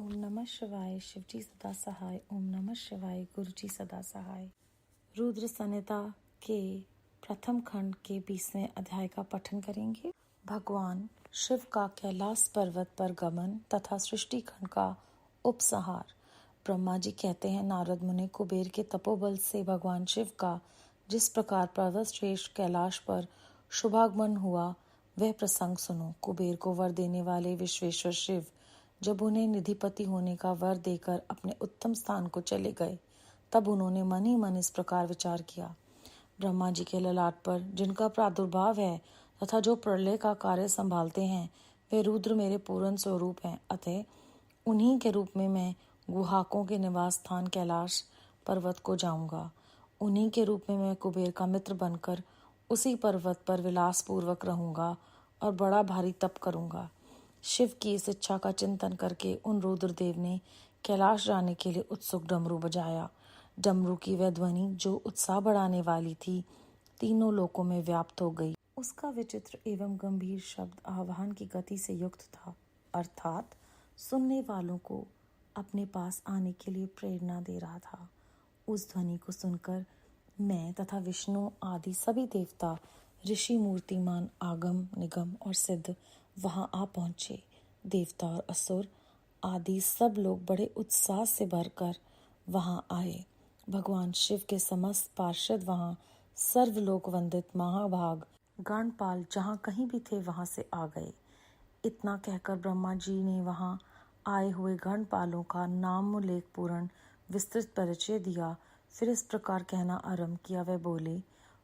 ओम नमः शिवाय। शिवजी सदा सहाय। ओम नमः शिवाय। गुरुजी सदा सहाय। रुद्र संहिता के प्रथम खंड के 20वें अध्याय का पठन करेंगे। भगवान शिव का कैलाश पर्वत पर गमन तथा सृष्टि खंड का उपसंहार। ब्रह्मा जी कहते हैं, नारद मुनि, कुबेर के तपोबल से भगवान शिव का जिस प्रकार पर्वत श्रेष्ठ कैलाश पर शुभागमन हुआ, वह प्रसंग सुनो। कुबेर को वर देने वाले विश्वेश्वर शिव जब उन्हें निधिपति होने का वर देकर अपने उत्तम स्थान को चले गए, तब उन्होंने मन ही मन इस प्रकार विचार किया। ब्रह्मा जी के ललाट पर जिनका प्रादुर्भाव है तथा जो प्रलय का कार्य संभालते हैं, वे रुद्र मेरे पूर्ण स्वरूप हैं। अतः उन्हीं के रूप में मैं गुहाकों के निवास स्थान कैलाश पर्वत को जाऊंगा। उन्हीं के रूप में मैं कुबेर का मित्र बनकर उसी पर्वत पर विलास पूर्वक रहूंगा और बड़ा भारी तप करूंगा। शिव की इस इच्छा का चिंतन करके उन रुद्रदेव ने कैलाश जाने के लिए उत्सुक डमरू बजाया। डमरू की वह ध्वनि जो उत्साह बढ़ाने वाली थी, तीनों लोकों में व्याप्त हो गई। उसका विचित्र एवं गंभीर शब्द आह्वान की गति से युक्त था, अर्थात सुनने वालों को अपने पास आने के लिए प्रेरणा दे रहा था। उस ध्वनि को सुनकर मैं तथा विष्णु आदि सभी देवता, ऋषि, मूर्तिमान, आगम, निगम और सिद्ध वहां आ पहुंचे। देवता और असुर आदि सब लोग बड़े उत्साह से भरकर वहां आए। भगवान शिव के समस्त पार्षद वहां सर्वलोक वंदित महाभाग गणपाल जहां कहीं भी थे वहां से आ गए। इतना कहकर ब्रह्मा जी ने वहां आए हुए गणपालों का नामोल्लेख पूर्ण विस्तृत परिचय दिया। फिर इस प्रकार कहना आरंभ किया। वे बोले,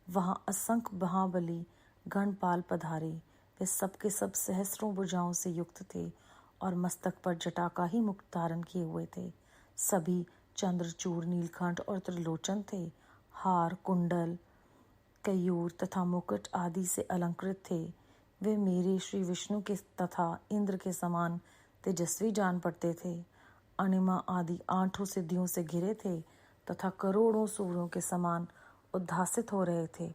वहां असंख्य महाबली गणपाल पधारे। वे सबके सब सहस्रों भुजाओं से युक्त थे और मस्तक पर जटा का ही मुकुट धारण किए हुए थे। सभी चंद्रचूड़, नीलकंठ और त्रिलोचन थे। हार, कुंडल, कयूर तथा मुकुट आदि से अलंकृत थे। वे मेरे श्री विष्णु के तथा इंद्र के समान तेजस्वी जान पड़ते थे। अणिमा आदि 8 सिद्धियों से घिरे थे तथा करोड़ों सूर्यों के समान उद्भासित हो रहे थे।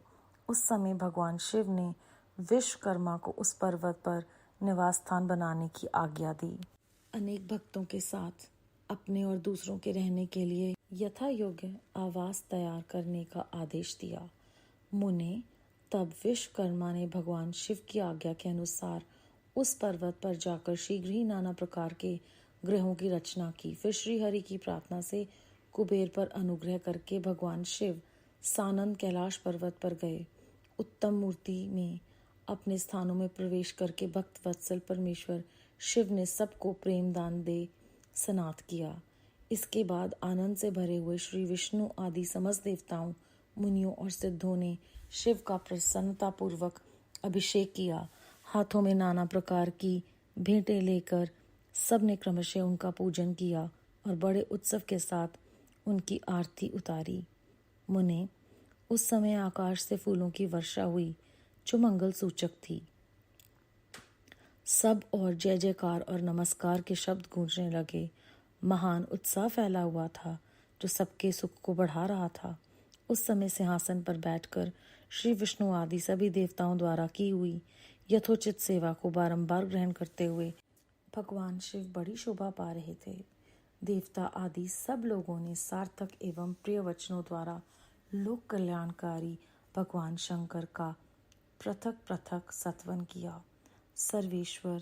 उस समय भगवान शिव ने विश्वकर्मा को उस पर्वत पर निवास स्थान बनाने की आज्ञा दी। अनेक भक्तों के साथ अपने और दूसरों के रहने के लिए यथा योग्य आवास तैयार करने का आदेश दिया। मुने, तब विश्वकर्मा ने भगवान शिव की आज्ञा के अनुसार उस पर्वत पर जाकर शीघ्र ही नाना प्रकार के गृहों की रचना की। फिर श्री हरि की प्रार्थना से कुबेर पर अनुग्रह करके भगवान शिव सानंद कैलाश पर्वत पर गए। उत्तम मूर्ति में अपने स्थानों में प्रवेश करके भक्त वत्सल परमेश्वर शिव ने सबको प्रेम दान दे स्नात किया। इसके बाद आनंद से भरे हुए श्री विष्णु आदि समस्त देवताओं, मुनियों और सिद्धों ने शिव का प्रसन्नता पूर्वक अभिषेक किया। हाथों में नाना प्रकार की भेंटें लेकर सब ने क्रमशः उनका पूजन किया और बड़े उत्सव के साथ उनकी आरती उतारी। मुने, उस समय आकाश से फूलों की वर्षा हुई जो मंगल सूचक थी। सब और जय जयकार और नमस्कार के शब्द गूंजने लगे। महान उत्साह फैला हुआ था जो सबके सुख को बढ़ा रहा था। उस समय सिंहासन पर बैठकर श्री विष्णु आदि सभी देवताओं द्वारा की हुई यथोचित सेवा को बारंबार ग्रहण करते हुए भगवान शिव बड़ी शोभा पा रहे थे। देवता आदि सब लोगों ने सार्थक एवं प्रिय वचनों द्वारा लोक कल्याणकारी भगवान शंकर का पृथक पृथक सत्वन किया। सर्वेश्वर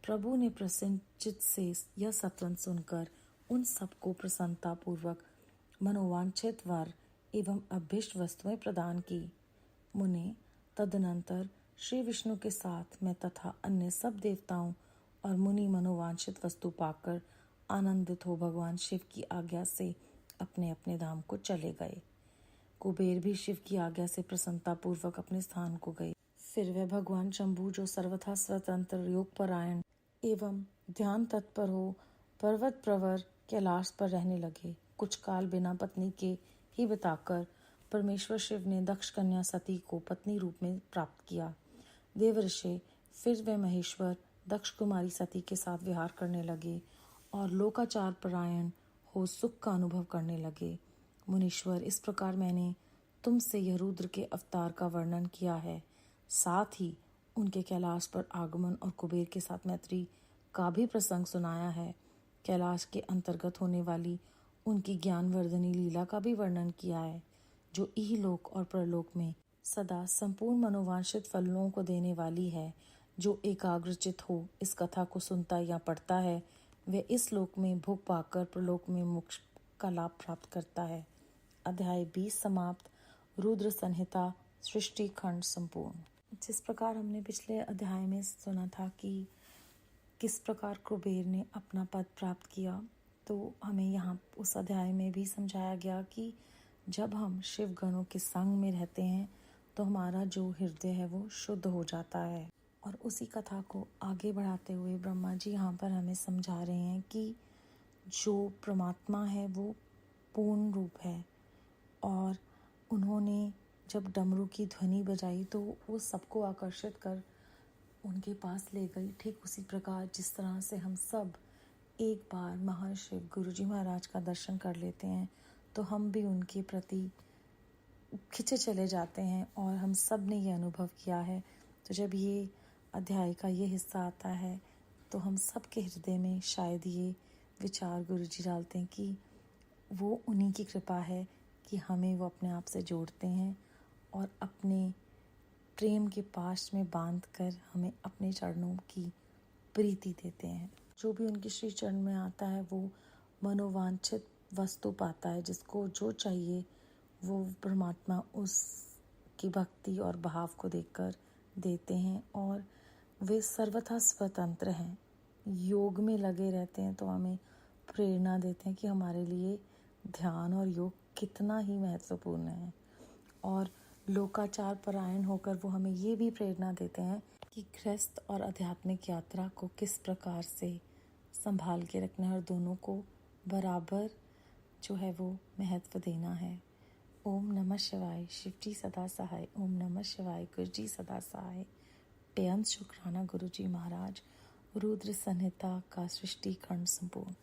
प्रभु ने प्रसन्न चित्त से यह सत्वन सुनकर उन सबको प्रसन्नता पूर्वक मनोवांछित वर एवं अभीष्ट वस्तुएं प्रदान की। मुने, तदनंतर श्री विष्णु के साथ मैं तथा अन्य सब देवताओं और मुनि मनोवांछित वस्तु पाकर आनंदित हो भगवान शिव की आज्ञा से अपने अपने धाम को चले गए। कुबेर भी शिव की आज्ञा से प्रसन्नता पूर्वक अपने स्थान को गए। फिर वह भगवान शंभु जो सर्वथा स्वतंत्र, योग परायण एवं ध्यान तत्पर हो, पर्वत प्रवर कैलाश पर रहने लगे। कुछ काल बिना पत्नी के ही बिताकर परमेश्वर शिव ने दक्ष कन्या सती को पत्नी रूप में प्राप्त किया। देवर्षि फिर वे महेश्वर दक्ष कुमारी सती के साथ विहार करने लगे और लोकाचार परायण हो सुख का अनुभव करने लगे। मुनीश्वर, इस प्रकार मैंने तुमसे यह रुद्र के अवतार का वर्णन किया है, साथ ही उनके कैलाश पर आगमन और कुबेर के साथ मैत्री का भी प्रसंग सुनाया है। कैलाश के अंतर्गत होने वाली उनकी ज्ञानवर्धनी लीला का भी वर्णन किया है, जो इहलोक और परलोक में सदा संपूर्ण मनोवांछित फलों को देने वाली है। जो एकाग्रचित हो इस कथा को सुनता या पढ़ता है, वह इस लोक में भोग पाकर प्रलोक में मोक्ष का लाभ प्राप्त करता है। अध्याय 20 समाप्त। रुद्र संहिता सृष्टि खंड संपूर्ण। जिस प्रकार हमने पिछले अध्याय में सुना था कि किस प्रकार कुबेर ने अपना पद प्राप्त किया, तो हमें यहाँ उस अध्याय में भी समझाया गया कि जब हम शिव गणों के संग में रहते हैं तो हमारा जो हृदय है वो शुद्ध हो जाता है। और उसी कथा को आगे बढ़ाते हुए ब्रह्मा जी यहाँ पर हमें समझा रहे हैं कि जो परमात्मा है वो पूर्ण रूप है, और उन्होंने जब डमरू की ध्वनि बजाई तो वो सबको आकर्षित कर उनके पास ले गई। ठीक उसी प्रकार जिस तरह से हम सब एक बार महर्षि गुरुजी महाराज का दर्शन कर लेते हैं तो हम भी उनके प्रति खिंचे चले जाते हैं, और हम सब ने ये अनुभव किया है। तो जब ये अध्याय का ये हिस्सा आता है तो हम सब के हृदय में शायद ये विचार गुरुजी डालते हैं कि वो उन्हीं की कृपा है कि हमें वो अपने आप से जोड़ते हैं और अपने प्रेम के पाश में बांध कर हमें अपने चरणों की प्रीति देते हैं। जो भी उनके श्री चरण में आता है वो मनोवांछित वस्तु पाता है। जिसको जो चाहिए वो परमात्मा उसकी भक्ति और भाव को देखकर देते हैं, और वे सर्वथा स्वतंत्र हैं, योग में लगे रहते हैं। तो हमें प्रेरणा देते हैं कि हमारे लिए ध्यान और योग कितना ही महत्वपूर्ण है, और लोकाचार परायण होकर वो हमें ये भी प्रेरणा देते हैं कि गृहस्थ और आध्यात्मिक यात्रा को किस प्रकार से संभाल के रखना है और दोनों को बराबर जो है वो महत्व देना है। ओम नमः शिवाय। शिवजी सदा सहाय। ओम नमः शिवाय। गुरुजी सदा सहाय। बेअंत शुक्राना गुरुजी महाराज। रुद्र संहिता का सृष्टि खंड संपूर्ण।